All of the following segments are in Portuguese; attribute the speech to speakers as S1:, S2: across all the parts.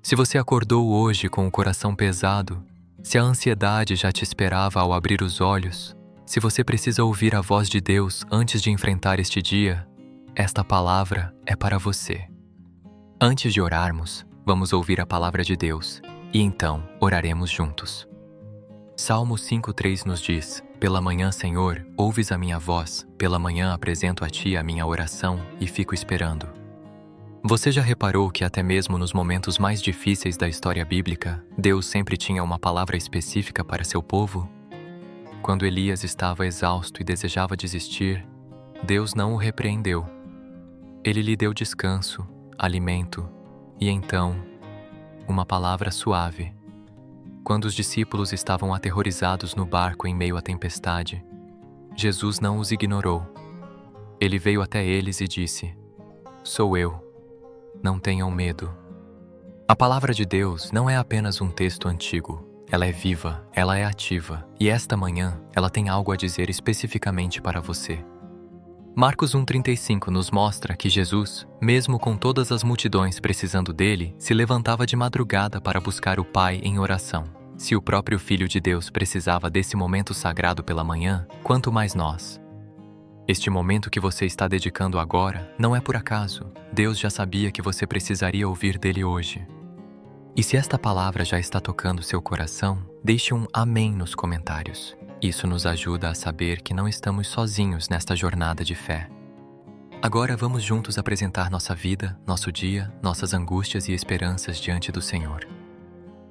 S1: Se você acordou hoje com o coração pesado, se a ansiedade já te esperava ao abrir os olhos, se você precisa ouvir a voz de Deus antes de enfrentar este dia, esta palavra é para você. Antes de orarmos, vamos ouvir a palavra de Deus e então oraremos juntos. Salmo 5:3 nos diz: Pela manhã, Senhor, ouves a minha voz, pela manhã apresento a Ti a minha oração e fico esperando. Você já reparou que até mesmo nos momentos mais difíceis da história bíblica, Deus sempre tinha uma palavra específica para seu povo? Quando Elias estava exausto e desejava desistir, Deus não o repreendeu. Ele lhe deu descanso, alimento e então, uma palavra suave. Quando os discípulos estavam aterrorizados no barco em meio à tempestade, Jesus não os ignorou. Ele veio até eles e disse: Sou eu, não tenham medo. A palavra de Deus não é apenas um texto antigo. Ela é viva, ela é ativa, e esta manhã ela tem algo a dizer especificamente para você. Marcos 1:35 nos mostra que Jesus, mesmo com todas as multidões precisando dele, se levantava de madrugada para buscar o Pai em oração. Se o próprio Filho de Deus precisava desse momento sagrado pela manhã, quanto mais nós. Este momento que você está dedicando agora não é por acaso. Deus já sabia que você precisaria ouvir dele hoje. E se esta palavra já está tocando seu coração, deixe um amém nos comentários. Isso nos ajuda a saber que não estamos sozinhos nesta jornada de fé. Agora vamos juntos apresentar nossa vida, nosso dia, nossas angústias e esperanças diante do Senhor.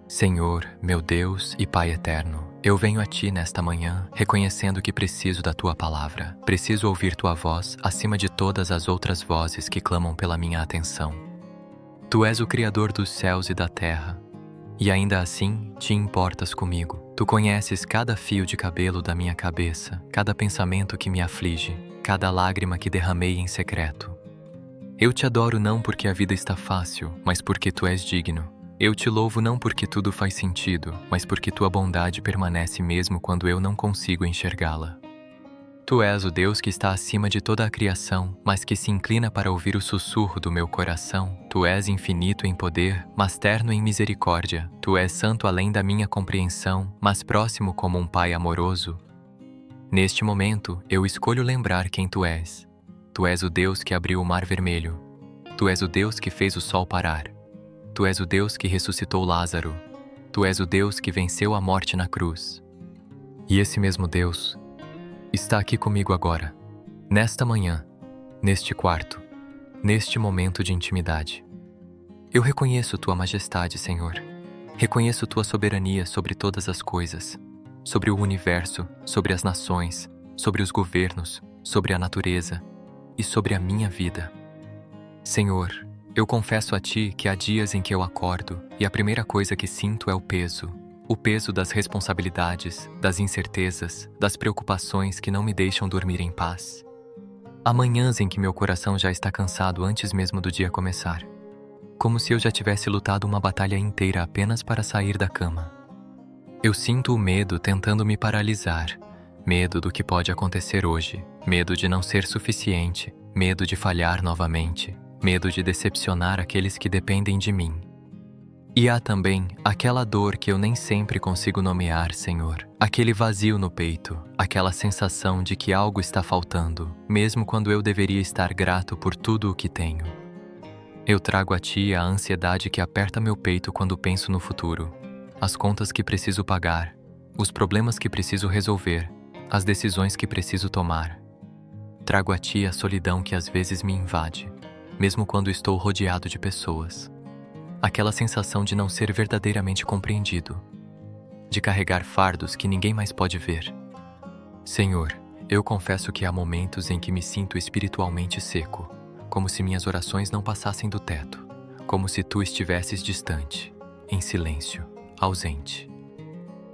S1: Senhor, meu Deus e Pai eterno, eu venho a Ti nesta manhã, reconhecendo que preciso da Tua palavra. Preciso ouvir Tua voz acima de todas as outras vozes que clamam pela minha atenção. Tu és o Criador dos céus e da terra, e ainda assim te importas comigo. Tu conheces cada fio de cabelo da minha cabeça, cada pensamento que me aflige, cada lágrima que derramei em secreto. Eu te adoro não porque a vida está fácil, mas porque Tu és digno. Eu te louvo não porque tudo faz sentido, mas porque Tua bondade permanece mesmo quando eu não consigo enxergá-la. Tu és o Deus que está acima de toda a criação, mas que se inclina para ouvir o sussurro do meu coração. Tu és infinito em poder, mas terno em misericórdia. Tu és santo além da minha compreensão, mas próximo como um pai amoroso. Neste momento, eu escolho lembrar quem Tu és. Tu és o Deus que abriu o mar vermelho. Tu és o Deus que fez o sol parar. Tu és o Deus que ressuscitou Lázaro. Tu és o Deus que venceu a morte na cruz. E esse mesmo Deus está aqui comigo agora, nesta manhã, neste quarto, neste momento de intimidade. Eu reconheço Tua majestade, Senhor. Reconheço Tua soberania sobre todas as coisas, sobre o universo, sobre as nações, sobre os governos, sobre a natureza e sobre a minha vida. Senhor, eu confesso a Ti que há dias em que eu acordo e a primeira coisa que sinto é o peso das responsabilidades, das incertezas, das preocupações que não me deixam dormir em paz. Há manhãs em que meu coração já está cansado antes mesmo do dia começar, como se eu já tivesse lutado uma batalha inteira apenas para sair da cama. Eu sinto o medo tentando me paralisar, medo do que pode acontecer hoje, medo de não ser suficiente, medo de falhar novamente, medo de decepcionar aqueles que dependem de mim. E há também aquela dor que eu nem sempre consigo nomear, Senhor. Aquele vazio no peito, aquela sensação de que algo está faltando, mesmo quando eu deveria estar grato por tudo o que tenho. Eu trago a Ti a ansiedade que aperta meu peito quando penso no futuro, as contas que preciso pagar, os problemas que preciso resolver, as decisões que preciso tomar. Trago a Ti a solidão que às vezes me invade, mesmo quando estou rodeado de pessoas. Aquela sensação de não ser verdadeiramente compreendido, de carregar fardos que ninguém mais pode ver. Senhor, eu confesso que há momentos em que me sinto espiritualmente seco, como se minhas orações não passassem do teto, como se Tu estivesses distante, em silêncio, ausente.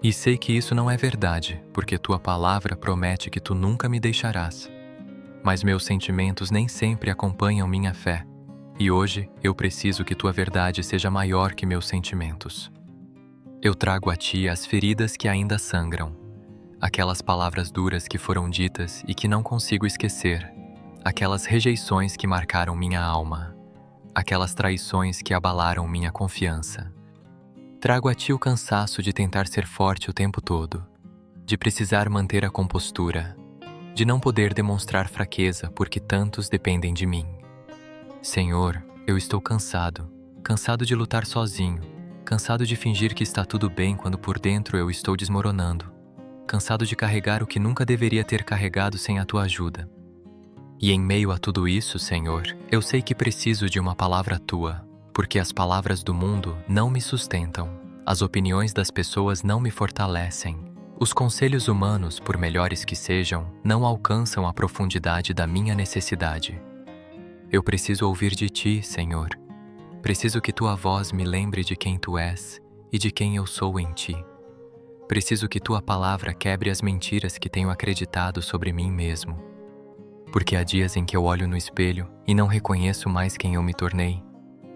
S1: E sei que isso não é verdade, porque Tua palavra promete que Tu nunca me deixarás. Mas meus sentimentos nem sempre acompanham minha fé. E hoje eu preciso que Tua verdade seja maior que meus sentimentos. Eu trago a Ti as feridas que ainda sangram, aquelas palavras duras que foram ditas e que não consigo esquecer, aquelas rejeições que marcaram minha alma, aquelas traições que abalaram minha confiança. Trago a ti o cansaço de tentar ser forte o tempo todo, de precisar manter a compostura, de não poder demonstrar fraqueza porque tantos dependem de mim. Senhor, eu estou cansado, cansado de lutar sozinho, cansado de fingir que está tudo bem quando por dentro eu estou desmoronando, cansado de carregar o que nunca deveria ter carregado sem a tua ajuda. E em meio a tudo isso, Senhor, eu sei que preciso de uma palavra tua, porque as palavras do mundo não me sustentam, as opiniões das pessoas não me fortalecem, os conselhos humanos, por melhores que sejam, não alcançam a profundidade da minha necessidade. Eu preciso ouvir de ti, Senhor. Preciso que tua voz me lembre de quem tu és e de quem eu sou em ti. Preciso que tua palavra quebre as mentiras que tenho acreditado sobre mim mesmo. Porque há dias em que eu olho no espelho e não reconheço mais quem eu me tornei.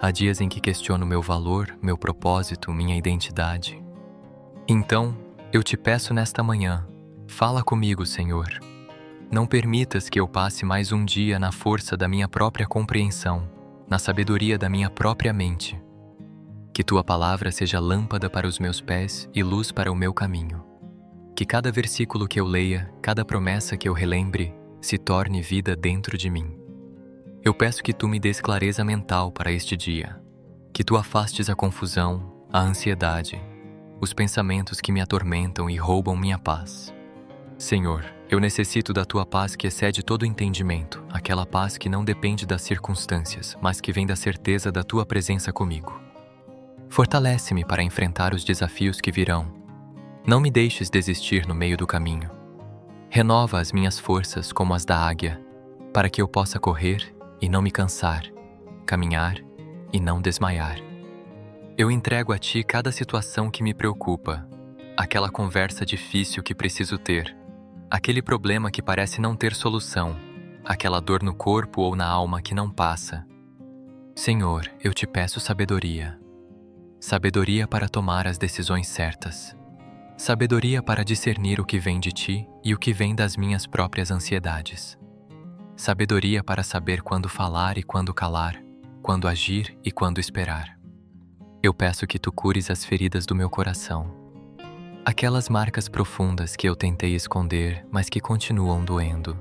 S1: Há dias em que questiono meu valor, meu propósito, minha identidade. Então, eu te peço nesta manhã, fala comigo, Senhor. Não permitas que eu passe mais um dia na força da minha própria compreensão, na sabedoria da minha própria mente. Que tua palavra seja lâmpada para os meus pés e luz para o meu caminho. Que cada versículo que eu leia, cada promessa que eu relembre, se torne vida dentro de mim. Eu peço que tu me dês clareza mental para este dia, que tu afastes a confusão, a ansiedade, os pensamentos que me atormentam e roubam minha paz. Senhor, eu necessito da tua paz que excede todo entendimento, aquela paz que não depende das circunstâncias, mas que vem da certeza da tua presença comigo. Fortalece-me para enfrentar os desafios que virão. Não me deixes desistir no meio do caminho. Renova as minhas forças como as da águia, para que eu possa correr e não me cansar, caminhar e não desmaiar. Eu entrego a ti cada situação que me preocupa, aquela conversa difícil que preciso ter, aquele problema que parece não ter solução, aquela dor no corpo ou na alma que não passa. Senhor, eu te peço sabedoria. Sabedoria para tomar as decisões certas. Sabedoria para discernir o que vem de ti e o que vem das minhas próprias ansiedades. Sabedoria para saber quando falar e quando calar, quando agir e quando esperar. Eu peço que tu cures as feridas do meu coração. Aquelas marcas profundas que eu tentei esconder, mas que continuam doendo.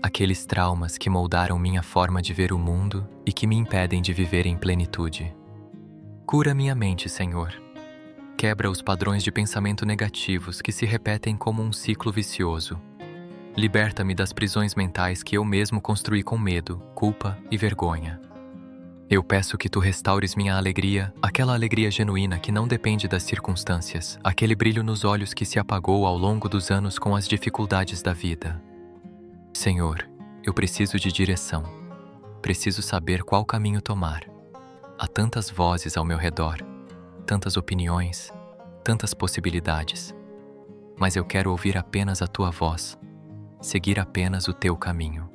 S1: Aqueles traumas que moldaram minha forma de ver o mundo e que me impedem de viver em plenitude. Cura minha mente, Senhor. Quebra os padrões de pensamento negativos que se repetem como um ciclo vicioso. Liberta-me das prisões mentais que eu mesmo construí com medo, culpa e vergonha. Eu peço que tu restaures minha alegria, aquela alegria genuína que não depende das circunstâncias, aquele brilho nos olhos que se apagou ao longo dos anos com as dificuldades da vida. Senhor, eu preciso de direção. Preciso saber qual caminho tomar. Há tantas vozes ao meu redor, tantas opiniões, tantas possibilidades. Mas eu quero ouvir apenas a tua voz, seguir apenas o teu caminho.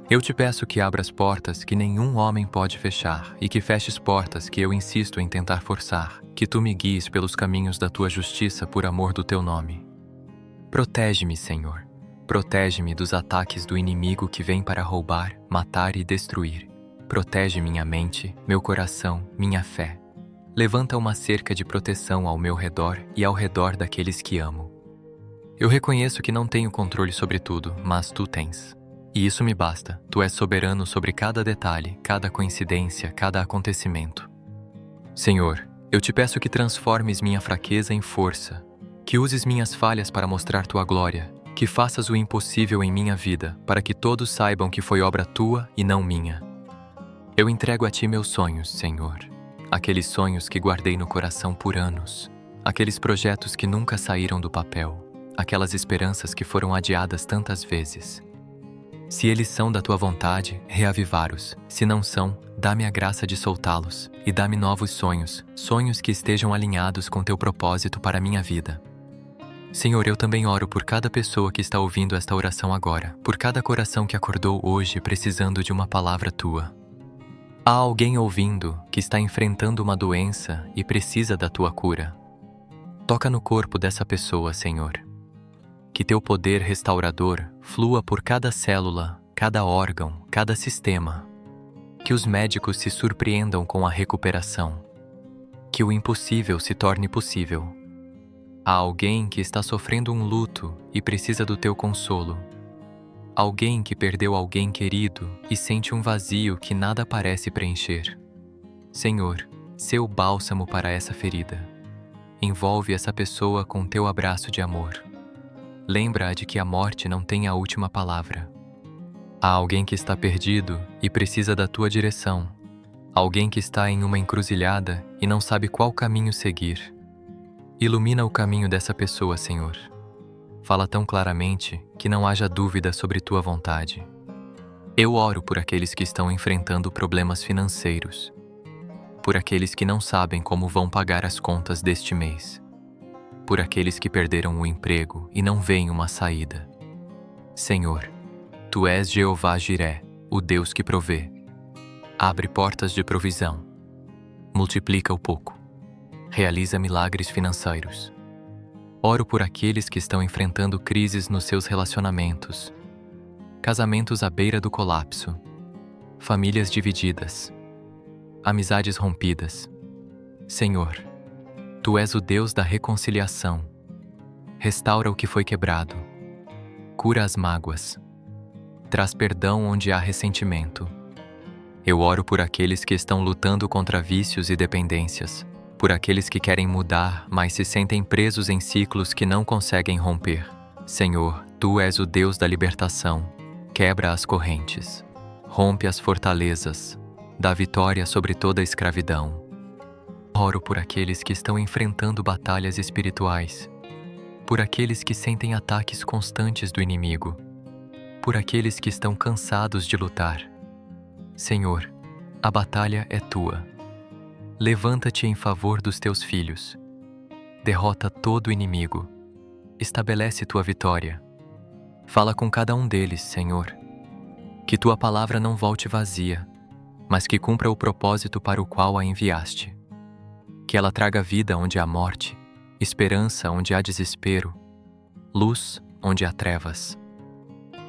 S1: Eu te peço que abras portas que nenhum homem pode fechar e que feches portas que eu insisto em tentar forçar, que tu me guies pelos caminhos da tua justiça por amor do teu nome. Protege-me, Senhor. Protege-me dos ataques do inimigo que vem para roubar, matar e destruir. Protege minha mente, meu coração, minha fé. Levanta uma cerca de proteção ao meu redor e ao redor daqueles que amo. Eu reconheço que não tenho controle sobre tudo, mas tu tens. E isso me basta. Tu és soberano sobre cada detalhe, cada coincidência, cada acontecimento. Senhor, eu te peço que transformes minha fraqueza em força, que uses minhas falhas para mostrar tua glória, que faças o impossível em minha vida, para que todos saibam que foi obra tua e não minha. Eu entrego a ti meus sonhos, Senhor. Aqueles sonhos que guardei no coração por anos, aqueles projetos que nunca saíram do papel, aquelas esperanças que foram adiadas tantas vezes. Se eles são da tua vontade, reavivá-los. Se não são, dá-me a graça de soltá-los e dá-me novos sonhos, sonhos que estejam alinhados com teu propósito para a minha vida. Senhor, eu também oro por cada pessoa que está ouvindo esta oração agora, por cada coração que acordou hoje precisando de uma palavra tua. Há alguém ouvindo que está enfrentando uma doença e precisa da tua cura. Toca no corpo dessa pessoa, Senhor. Que teu poder restaurador flua por cada célula, cada órgão, cada sistema. Que os médicos se surpreendam com a recuperação. que o impossível se torne possível. Há alguém que está sofrendo um luto e precisa do teu consolo. Alguém que perdeu alguém querido e sente um vazio que nada parece preencher. Senhor, sê o bálsamo para essa ferida. Envolve essa pessoa com teu abraço de amor. Lembra-a de que a morte não tem a última palavra. Há alguém que está perdido e precisa da tua direção. Alguém que está em uma encruzilhada e não sabe qual caminho seguir. Ilumina o caminho dessa pessoa, Senhor. Fala tão claramente que não haja dúvida sobre tua vontade. Eu oro por aqueles que estão enfrentando problemas financeiros, por aqueles que não sabem como vão pagar as contas deste mês, por aqueles que perderam o emprego e não veem uma saída. Senhor, Tu és Jeová Jiré, o Deus que provê. Abre portas de provisão. Multiplica o pouco. Realiza milagres financeiros. Oro por aqueles que estão enfrentando crises nos seus relacionamentos, casamentos à beira do colapso, famílias divididas, amizades rompidas. Senhor, Tu és o Deus da reconciliação. Restaura o que foi quebrado. Cura as mágoas. Traz perdão onde há ressentimento. Eu oro por aqueles que estão lutando contra vícios e dependências, por aqueles que querem mudar, mas se sentem presos em ciclos que não conseguem romper. Senhor, Tu és o Deus da libertação. Quebra as correntes. Rompe as fortalezas. Dá vitória sobre toda a escravidão. Oro por aqueles que estão enfrentando batalhas espirituais, por aqueles que sentem ataques constantes do inimigo, por aqueles que estão cansados de lutar. Senhor, a batalha é Tua. Levanta-te em favor dos Teus filhos. Derrota todo o inimigo. Estabelece Tua vitória. Fala com cada um deles, Senhor. Que Tua palavra não volte vazia, mas que cumpra o propósito para o qual a enviaste. Que ela traga vida onde há morte, esperança onde há desespero, luz onde há trevas.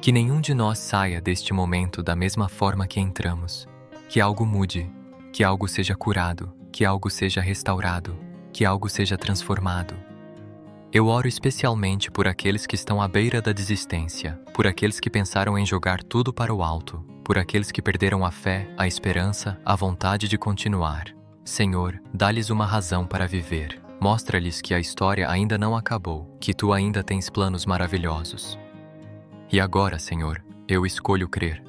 S1: Que nenhum de nós saia deste momento da mesma forma que entramos. Que algo mude, que algo seja curado, que algo seja restaurado, que algo seja transformado. Eu oro especialmente por aqueles que estão à beira da desistência, por aqueles que pensaram em jogar tudo para o alto, por aqueles que perderam a fé, a esperança, a vontade de continuar. Senhor, dá-lhes uma razão para viver. Mostra-lhes que a história ainda não acabou, que Tu ainda tens planos maravilhosos. E agora, Senhor, eu escolho crer.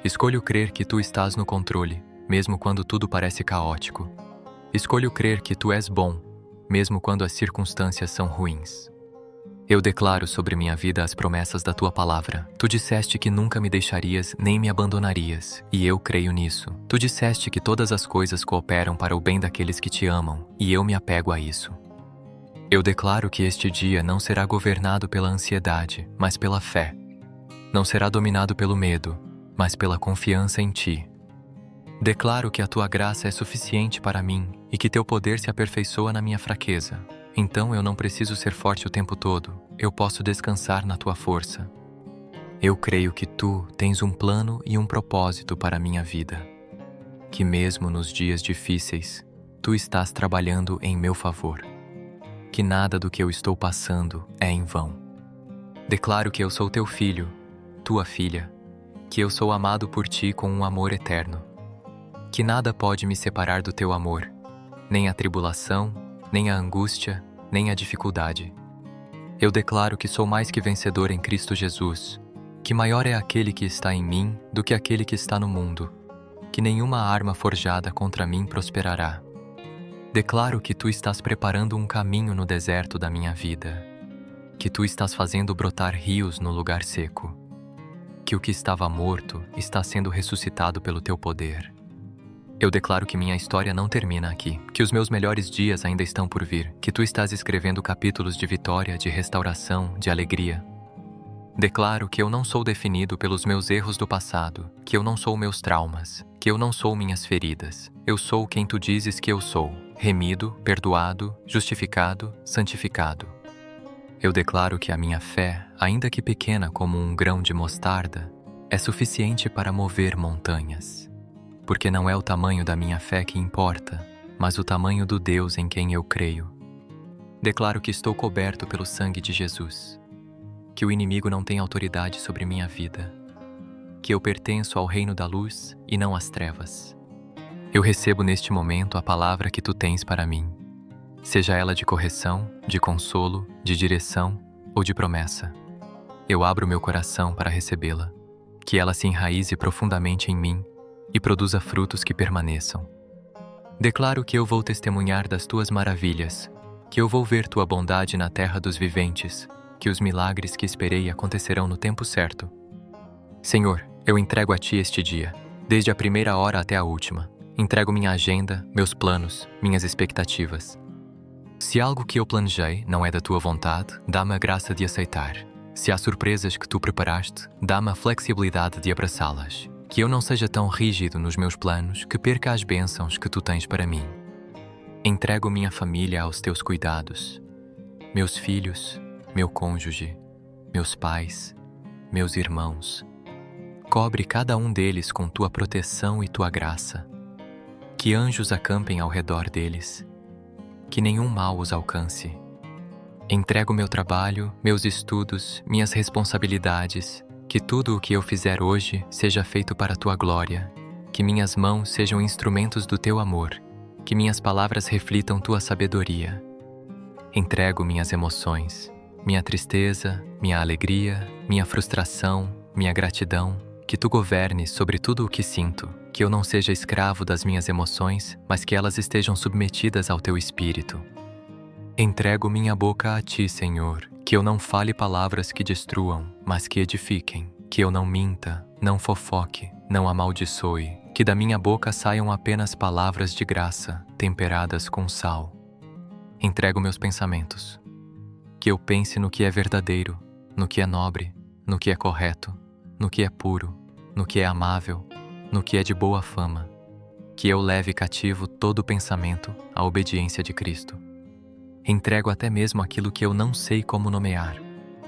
S1: Escolho crer que Tu estás no controle, mesmo quando tudo parece caótico. Escolho crer que Tu és bom, mesmo quando as circunstâncias são ruins. Eu declaro sobre minha vida as promessas da Tua palavra. Tu disseste que nunca me deixarias nem me abandonarias, e eu creio nisso. Tu disseste que todas as coisas cooperam para o bem daqueles que Te amam, e eu me apego a isso. Eu declaro que este dia não será governado pela ansiedade, mas pela fé. Não será dominado pelo medo, mas pela confiança em Ti. Declaro que a Tua graça é suficiente para mim e que Teu poder se aperfeiçoa na minha fraqueza. Então eu não preciso ser forte o tempo todo, eu posso descansar na Tua força. Eu creio que Tu tens um plano e um propósito para a minha vida. Que mesmo nos dias difíceis, Tu estás trabalhando em meu favor. Que nada do que eu estou passando é em vão. Declaro que eu sou Teu filho, Tua filha, que eu sou amado por Ti com um amor eterno. Que nada pode me separar do Teu amor, nem a tribulação, nem a angústia, nem a dificuldade. Eu declaro que sou mais que vencedor em Cristo Jesus, que maior é aquele que está em mim do que aquele que está no mundo, que nenhuma arma forjada contra mim prosperará. Declaro que Tu estás preparando um caminho no deserto da minha vida, que Tu estás fazendo brotar rios no lugar seco, que o que estava morto está sendo ressuscitado pelo Teu poder. Eu declaro que minha história não termina aqui, que os meus melhores dias ainda estão por vir, que Tu estás escrevendo capítulos de vitória, de restauração, de alegria. Declaro que eu não sou definido pelos meus erros do passado, que eu não sou meus traumas, que eu não sou minhas feridas. Eu sou quem Tu dizes que eu sou, remido, perdoado, justificado, santificado. Eu declaro que a minha fé, ainda que pequena como um grão de mostarda, é suficiente para mover montanhas. Porque não é o tamanho da minha fé que importa, mas o tamanho do Deus em quem eu creio. Declaro que estou coberto pelo sangue de Jesus, que o inimigo não tem autoridade sobre minha vida, que eu pertenço ao reino da luz e não às trevas. Eu recebo neste momento a palavra que tu tens para mim, seja ela de correção, de consolo, de direção ou de promessa. Eu abro meu coração para recebê-la, que ela se enraize profundamente em mim e produza frutos que permaneçam. Declaro que eu vou testemunhar das tuas maravilhas, que eu vou ver tua bondade na terra dos viventes, que os milagres que esperei acontecerão no tempo certo. Senhor, eu entrego a ti este dia, desde a primeira hora até a última. Entrego minha agenda, meus planos, minhas expectativas. Se algo que eu planejei não é da tua vontade, dá-me a graça de aceitar. Se há surpresas que tu preparaste, dá-me a flexibilidade de abraçá-las. Que eu não seja tão rígido nos meus planos que perca as bênçãos que tu tens para mim. Entrego minha família aos teus cuidados. Meus filhos, meu cônjuge, meus pais, meus irmãos. Cobre cada um deles com tua proteção e tua graça. Que anjos acampem ao redor deles. Que nenhum mal os alcance. Entrego meu trabalho, meus estudos, minhas responsabilidades. Que tudo o que eu fizer hoje seja feito para a tua glória. Que minhas mãos sejam instrumentos do teu amor. Que minhas palavras reflitam tua sabedoria. Entrego minhas emoções, minha tristeza, minha alegria, minha frustração, minha gratidão. Que tu governes sobre tudo o que sinto. Que eu não seja escravo das minhas emoções, mas que elas estejam submetidas ao teu espírito. Entrego minha boca a ti, Senhor, que eu não fale palavras que destruam, mas que edifiquem. Que eu não minta, não fofoque, não amaldiçoe. Que da minha boca saiam apenas palavras de graça, temperadas com sal. Entrego meus pensamentos. Que eu pense no que é verdadeiro, no que é nobre, no que é correto, no que é puro, no que é amável, no que é de boa fama. Que eu leve cativo todo pensamento à obediência de Cristo. Entrego até mesmo aquilo que eu não sei como nomear,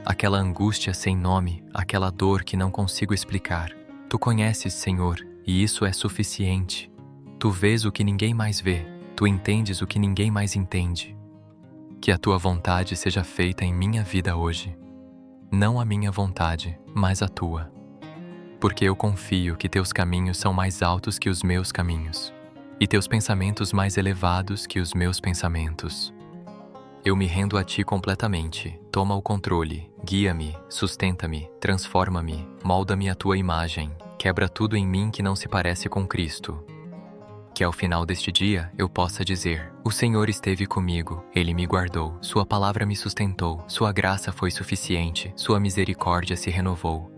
S1: aquela angústia sem nome, aquela dor que não consigo explicar. Tu conheces, Senhor, e isso é suficiente. Tu vês o que ninguém mais vê, tu entendes o que ninguém mais entende. Que a tua vontade seja feita em minha vida hoje. Não a minha vontade, mas a tua. Porque eu confio que teus caminhos são mais altos que os meus caminhos, e teus pensamentos mais elevados que os meus pensamentos. Eu me rendo a ti completamente. Toma o controle, guia-me, sustenta-me, transforma-me, molda-me à tua imagem, quebra tudo em mim que não se parece com Cristo. Que ao final deste dia eu possa dizer: o Senhor esteve comigo, Ele me guardou, sua palavra me sustentou, sua graça foi suficiente, sua misericórdia se renovou.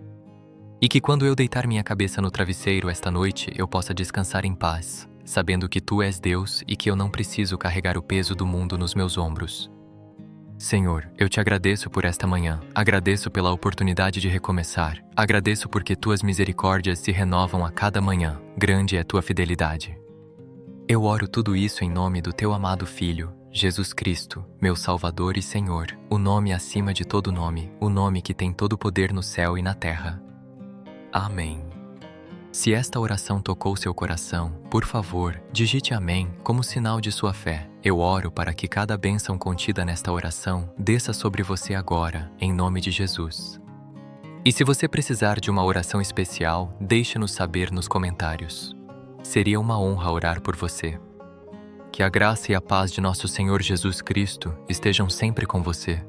S1: E que quando eu deitar minha cabeça no travesseiro esta noite, eu possa descansar em paz, sabendo que tu és Deus e que eu não preciso carregar o peso do mundo nos meus ombros. Senhor, eu te agradeço por esta manhã, agradeço pela oportunidade de recomeçar, agradeço porque tuas misericórdias se renovam a cada manhã, grande é tua fidelidade. Eu oro tudo isso em nome do teu amado Filho, Jesus Cristo, meu Salvador e Senhor, o nome acima de todo nome, o nome que tem todo o poder no céu e na terra. Amém. Se esta oração tocou seu coração, por favor, digite amém como sinal de sua fé. Eu oro para que cada bênção contida nesta oração desça sobre você agora, em nome de Jesus. E se você precisar de uma oração especial, deixe-nos saber nos comentários. Seria uma honra orar por você. Que a graça e a paz de nosso Senhor Jesus Cristo estejam sempre com você.